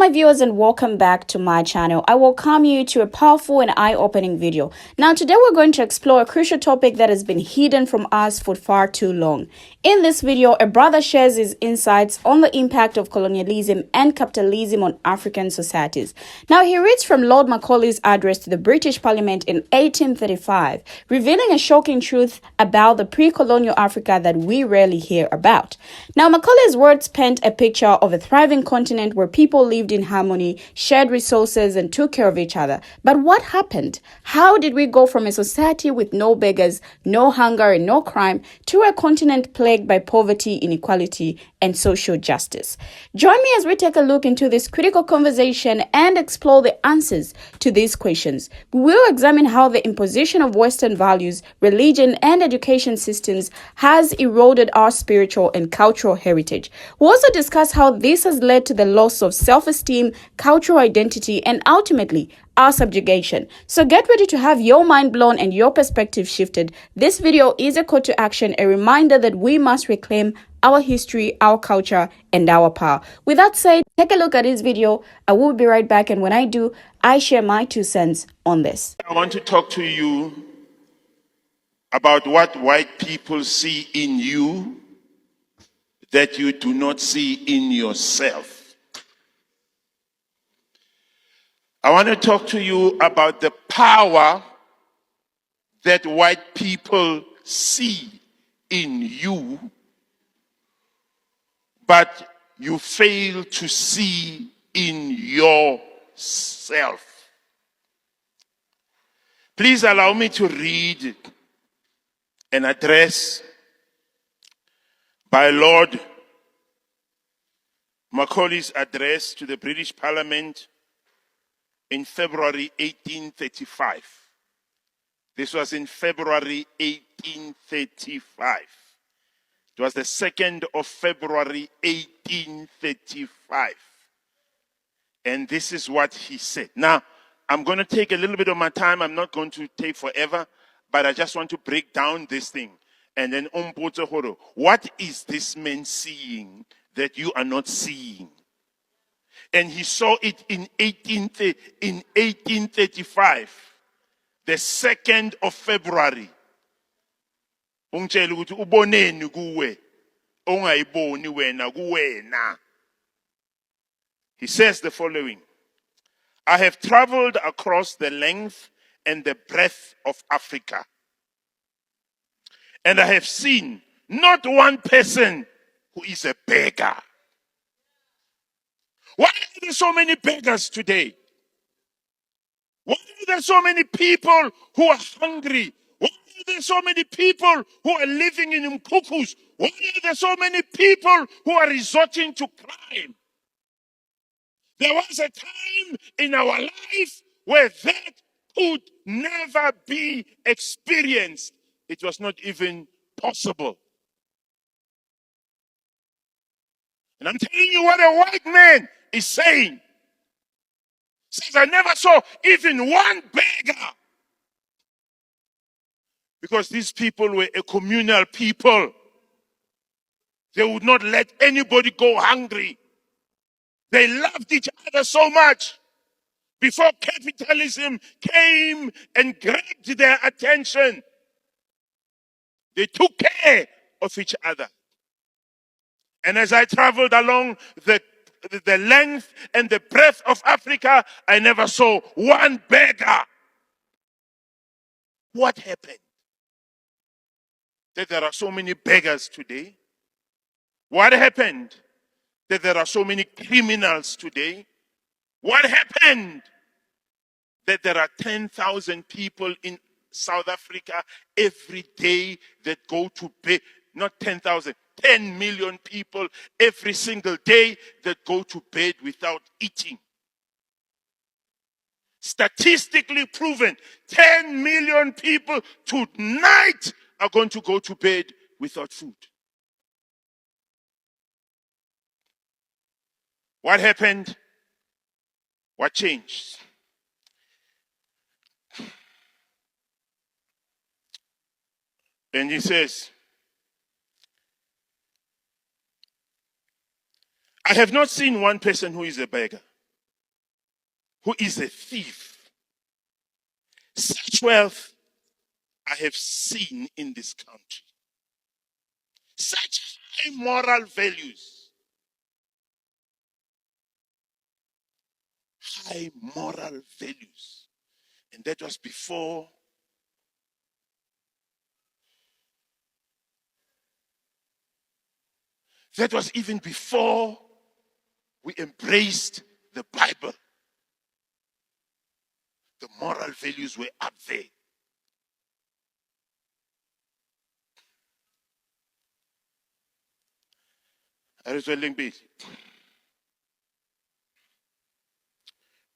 my viewers, and welcome back to my channel. I welcome you to a powerful and eye-opening video. Now today we're going to explore a crucial topic that has been hidden from us for far too long. In this video, a brother shares his insights on the impact of colonialism and capitalism on African societies. Now he reads from Lord Macaulay's address to the British Parliament in 1835, revealing a shocking truth about the pre-colonial Africa that we rarely hear about. Now Macaulay's words paint a picture of a thriving continent where people lived in harmony, shared resources, and took care of each other. But what happened? How did we go from a society with no beggars, no hunger, and no crime to a continent plagued by poverty, inequality, and social justice? Join me as we take a look into this critical conversation and explore the answers to these questions. We will examine how the imposition of Western values, religion, and education systems has eroded our spiritual and cultural heritage. We'll also discuss how this has led to the loss of self-esteem, cultural identity, and ultimately our subjugation. So get ready to have your mind blown and your perspective shifted. This video is a call to action, a reminder that we must reclaim our history, our culture, and our power. With that said, take a look at this video. I will be right back, and when I do, I share my 2 cents on this. I want to talk to you about what white people see in you that you do not see in yourself. I want to talk to you about the power that white people see in you, but you fail to see in yourself. Please allow me to read an address by Lord Macaulay's address to the British Parliament in February 1835. This was in February 1835. It was the 2nd of February 1835. And this is what he said. Now, I'm going to take a little bit of my time. I'm not going to take forever, but I just want to break down this thing. And then, what is this man seeing that you are not seeing? And he saw it in 1835, the 2nd of February. He says the following: I have traveled across the length and the breadth of Africa, and I have seen not one person who is a beggar. Why are there so many beggars today? Why are there so many people who are hungry? Why are there so many people who are living in mkukus? Why are there so many people who are resorting to crime? There was a time in our life where that could never be experienced. It was not even possible. And I'm telling you what a white man is saying. He says, I never saw even one beggar. Because these people were a communal people. They would not let anybody go hungry. They loved each other so much. Before capitalism came and grabbed their attention, they took care of each other. And as I traveled along the length and the breadth of Africa, I never saw one beggar. What happened? That there are so many beggars today? What happened? That there are so many criminals today? What happened? That there are 10,000 people in South Africa every day that go to bed. Not 10,000, 10 million people every single day that go to bed without eating. Statistically proven, 10 million people tonight are going to go to bed without food. What happened? What changed? And he says, I have not seen one person who is a beggar. who is a thief. Such wealth I have seen in this country. Such high moral values. High moral values. And that was before that was even before we embraced the Bible. The moral values were up there.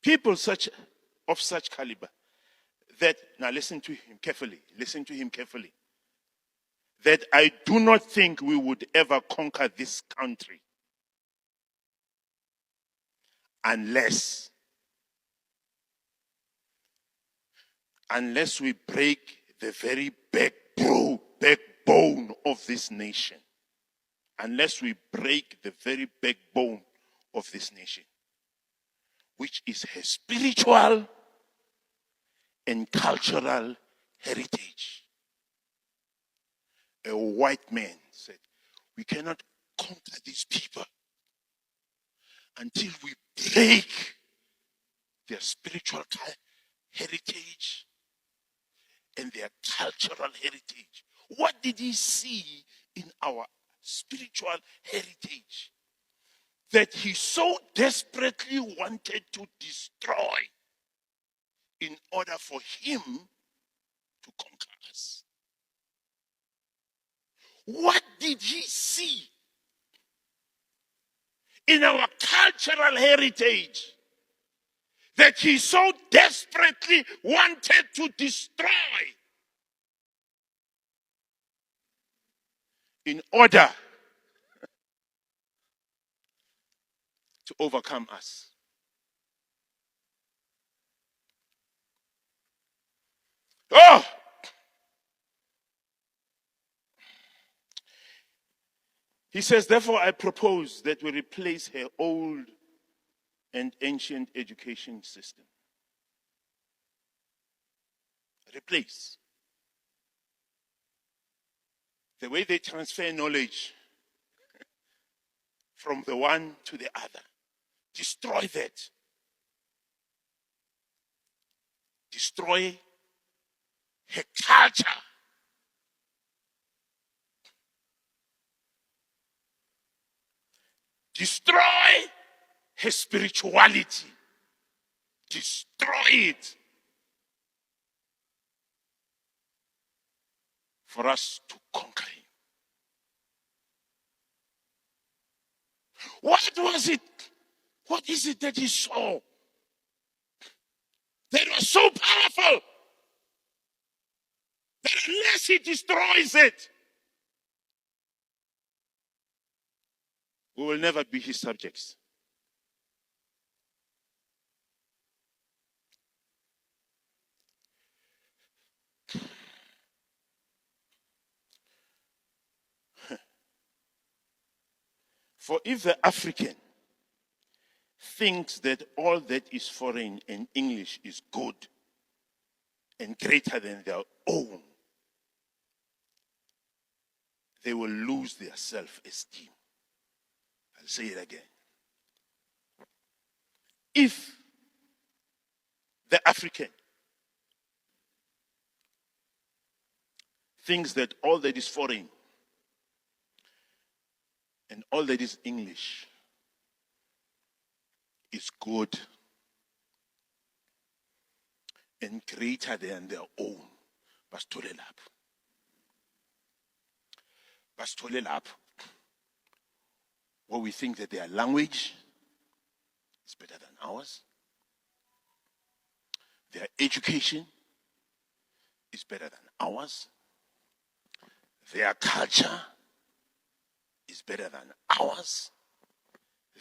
People of such caliber that, now listen to him carefully, that I do not think we would ever conquer this country unless we break the very backbone of this nation. Unless we break the very backbone of this nation, which is her spiritual and cultural heritage. A white man said, we cannot conquer these people until we break their spiritual heritage and their cultural heritage. What did he see in our spiritual heritage that he so desperately wanted to destroy in order for him to conquer us? What did he see in our cultural heritage that he so desperately wanted to destroy in order to overcome us? Oh! He says, therefore, I propose that we replace her old and ancient education system. Replace. The way they transfer knowledge from the one to the other. Destroy that. Destroy her culture. Destroy her spirituality. Destroy it. For us to conquer him. What was it? What is it that he saw that was so powerful that unless he destroys it, we will never be his subjects? For if the African thinks that all that is foreign and English is good and greater than their own, they will lose their self-esteem. I'll say it again. If the African thinks that all that is foreign and all that is English is good and greater than their own, Bastolelap, where we think that their language is better than ours, their education is better than ours, their culture is better than ours,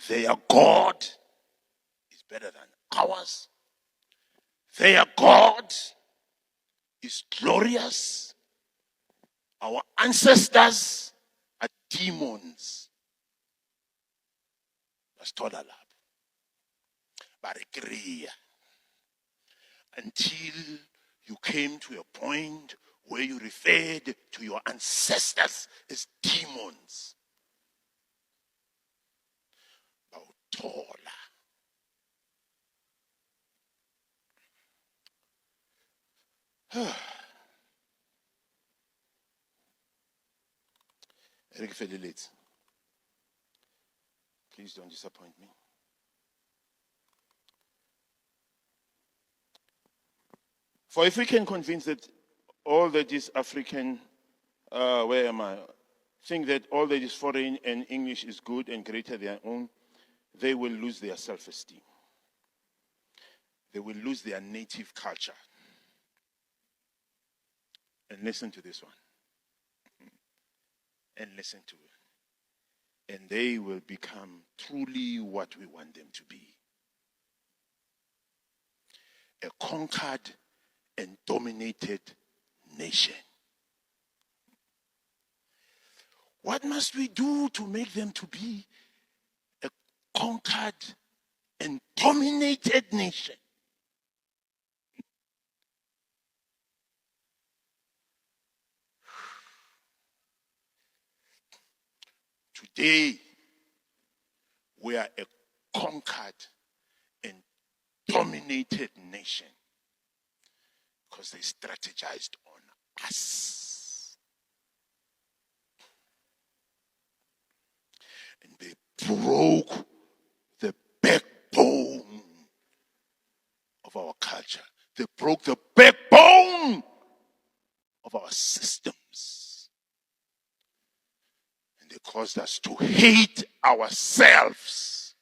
their God is better than ours, their God is glorious. Our ancestors are demons. Bastolelap. Barikria. until you came to a point where you referred to your ancestors as demons. Bawuthola. Eric Felilit, please don't disappoint me. For if we can convince that all that is African, where am I? Think that all that is foreign and English is good and greater than their own, they will lose their self-esteem. They will lose their native culture. And listen to this one. And listen to it. And they will become truly what we want them to be. A conquered and dominated nation. What must we do to make them to be a conquered and dominated nation? Today, we are a conquered and dominated nation because they strategized on us. And they broke the backbone of our culture. They broke the backbone of our systems. And they caused us to hate ourselves.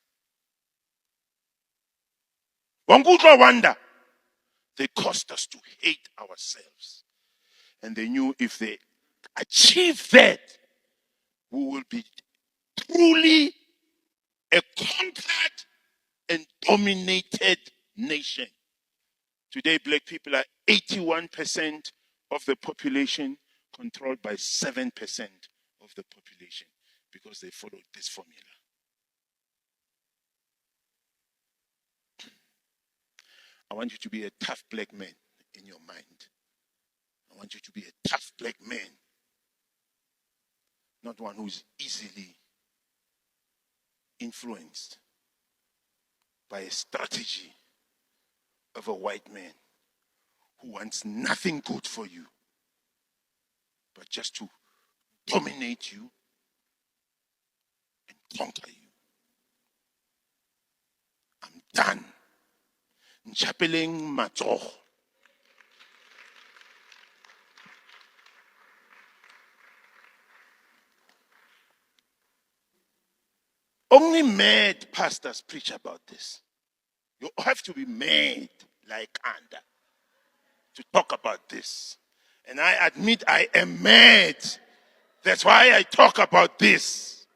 Wangutwa wanda. They caused us to hate ourselves. And they knew if they achieve that, we will be truly a conquered and dominated nation. Today, black people are 81% of the population, controlled by 7% of the population, because they followed this formula. I want you to be a tough black man in your mind. I want you to be a tough black man, not one who's easily influenced by a strategy of a white man who wants nothing good for you, but just to dominate you and conquer you. I'm done. Nchapeleng matsogo. Only mad pastors preach about this. You have to be mad like Anda to talk about this. And I admit I am mad. That's why I talk about this.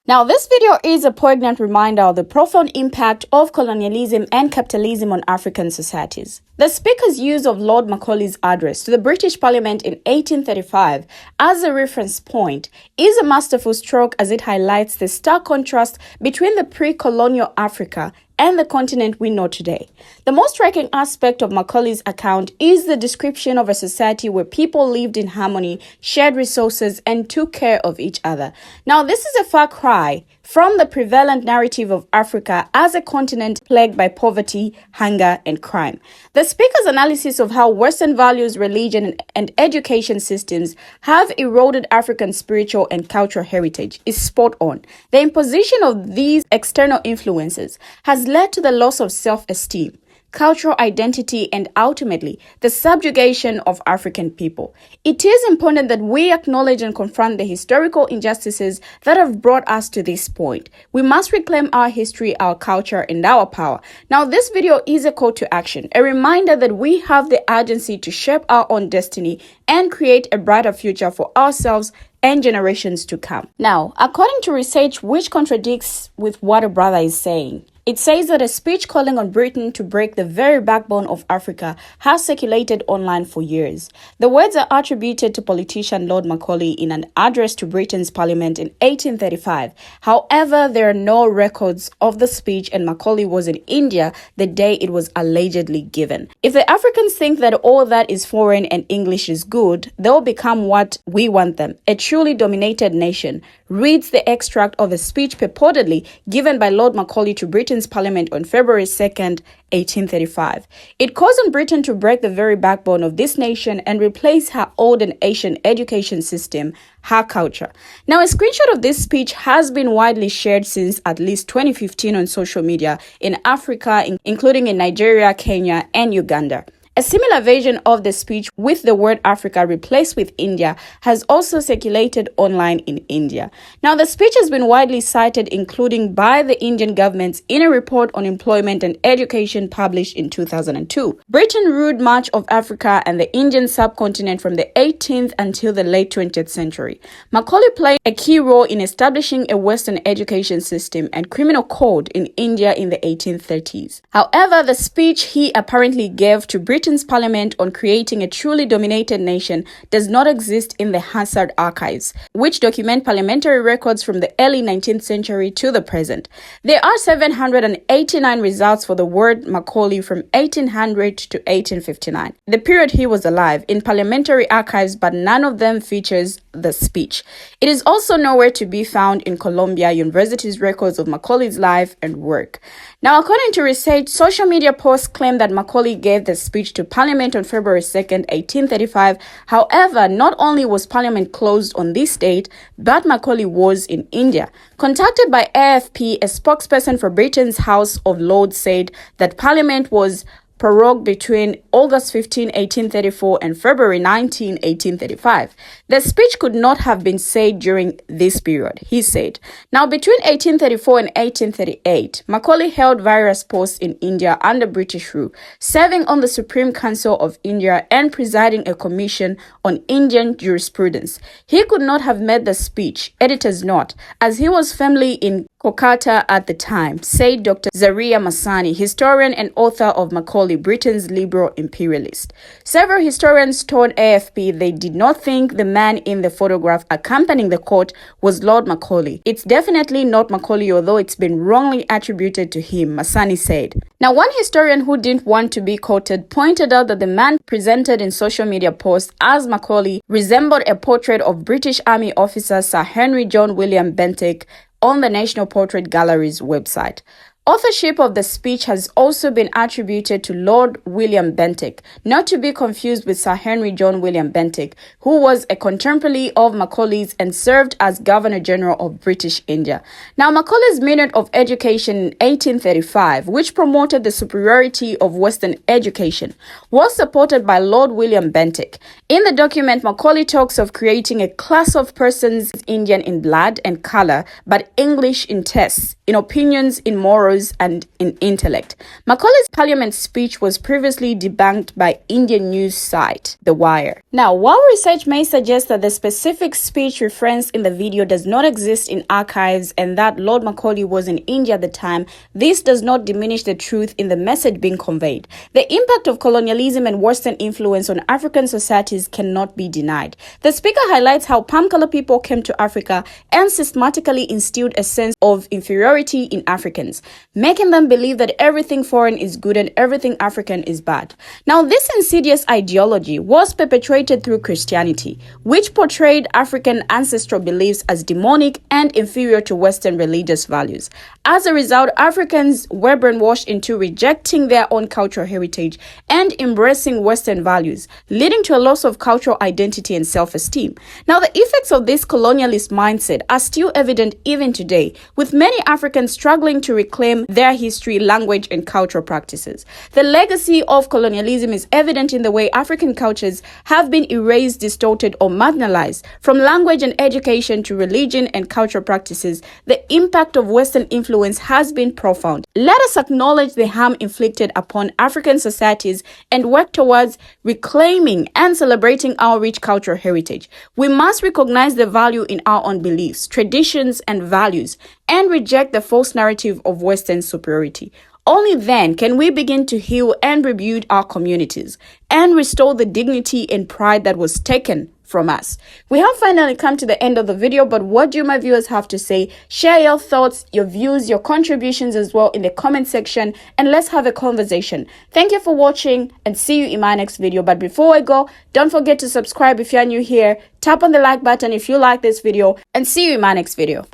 Now, this video is a poignant reminder of the profound impact of colonialism and capitalism on African societies. The speaker's use of Lord Macaulay's address to the British Parliament in 1835 as a reference point is a masterful stroke, as it highlights the stark contrast between the pre-colonial Africa and the continent we know today. The most striking aspect of Macaulay's account is the description of a society where people lived in harmony, shared resources, and took care of each other. Now, this is a far cry from the prevalent narrative of Africa as a continent plagued by poverty, hunger, and crime. The speaker's analysis of how Western values, religion, and education systems have eroded African spiritual and cultural heritage is spot on. The imposition of these external influences has led to the loss of self-esteem, cultural identity, and ultimately the subjugation of African people. It is important that we acknowledge and confront the historical injustices that have brought us to this point. We must reclaim our history, our culture, and our power. Now, this video is a call to action, a reminder that we have the urgency to shape our own destiny and create a brighter future for ourselves and generations to come. Now, according to research which contradicts with what a brother is saying, It says that a speech calling on Britain to break the very backbone of Africa has circulated online for years. The words are attributed to politician Lord Macaulay in an address to Britain's Parliament in 1835. However, there are no records of the speech, and Macaulay was in India the day it was allegedly given. If the Africans think that all that is foreign and English is good, they'll become what we want them, a truly dominated nation, reads the extract of a speech purportedly given by Lord Macaulay to Britain's Parliament on February 2nd, 1835. It calls on Britain to break the very backbone of this nation and replace her old and ancient education system, her culture. Now, a screenshot of this speech has been widely shared since at least 2015 on social media in Africa, including in Nigeria, Kenya, and Uganda. A similar version of the speech with the word Africa replaced with India has also circulated online in India. Now, the speech has been widely cited, including by the Indian government in a report on employment and education published in 2002. Britain ruled much of Africa and the Indian subcontinent from the 18th until the late 20th century. Macaulay played a key role in establishing a Western education system and criminal code in India in the 1830s. However, the speech he apparently gave to Britain's Parliament on creating a truly dominated nation does not exist in the Hansard archives, which document parliamentary records from the early 19th century to the present. There are 789 results for the word Macaulay from 1800 to 1859, the period he was alive, in parliamentary archives, but none of them features the speech. It is also nowhere to be found in Columbia University's records of Macaulay's life and work. Now, according to research, social media posts claim that Macaulay gave the speech to Parliament on February 2nd, 1835. However, not only was Parliament closed on this date, but Macaulay was in India. Contacted by AFP, a spokesperson for Britain's House of Lords said that Parliament was prorogued between August 15, 1834 and February 19, 1835. The speech could not have been said during this period, he said. Now, between 1834 and 1838, Macaulay held various posts in India under British rule, serving on the Supreme Council of India and presiding a commission on Indian jurisprudence. He could not have made the speech, editor's note, as he was firmly in Kolkata at the time, said Dr. Zaria Masani, historian and author of Macaulay, Britain's liberal imperialist. Several historians told AFP they did not think the man in the photograph accompanying the court was Lord Macaulay. It's definitely not Macaulay, although it's been wrongly attributed to him, Masani said. Now, one historian who didn't want to be quoted pointed out that the man presented in social media posts as Macaulay resembled a portrait of British Army officer Sir Henry John William Bentinck on the National Portrait Gallery's website. Authorship of the speech has also been attributed to Lord William Bentinck, not to be confused with Sir Henry John William Bentinck, who was a contemporary of Macaulay's and served as Governor-General of British India. Now, Macaulay's Minute of Education in 1835, which promoted the superiority of Western education, was supported by Lord William Bentinck. In the document, Macaulay talks of creating a class of persons Indian in blood and color, but English in tastes, in opinions, in morals, and in intellect. Macaulay's Parliament speech was previously debunked by Indian news site The Wire. Now, while research may suggest that the specific speech referenced in the video does not exist in archives and that Lord Macaulay was in India at the time, this does not diminish the truth in the message being conveyed. The impact of colonialism and Western influence on African societies cannot be denied. The speaker highlights how palm-color people came to Africa and systematically instilled a sense of inferiority in Africans, making them believe that everything foreign is good and everything African is bad. Now, this insidious ideology was perpetrated through Christianity, which portrayed African ancestral beliefs as demonic and inferior to Western religious values. As a result, Africans were brainwashed into rejecting their own cultural heritage and embracing Western values, leading to a loss of cultural identity and self-esteem. Now, the effects of this colonialist mindset are still evident even today, with many Africans struggling to reclaim their history, language, and cultural practices. The legacy of colonialism is evident in the way African cultures have been erased, distorted, or marginalized. From language and education to religion and cultural practices, the impact of Western influence has been profound. Let us acknowledge the harm inflicted upon African societies and work towards reclaiming and celebrating our rich cultural heritage. We must recognize the value in our own beliefs, traditions, and values, and reject the false narrative of Western superiority. Only then can we begin to heal and rebuild our communities and restore the dignity and pride that was taken from us. We have finally come to the end of the video, but what do my viewers have to say? Share your thoughts, your views, your contributions as well in the comment section, and let's have a conversation. Thank you for watching, and see you in my next video. But before I go, don't forget to subscribe if you're new here, tap on the like button if you like this video, and see you in my next video.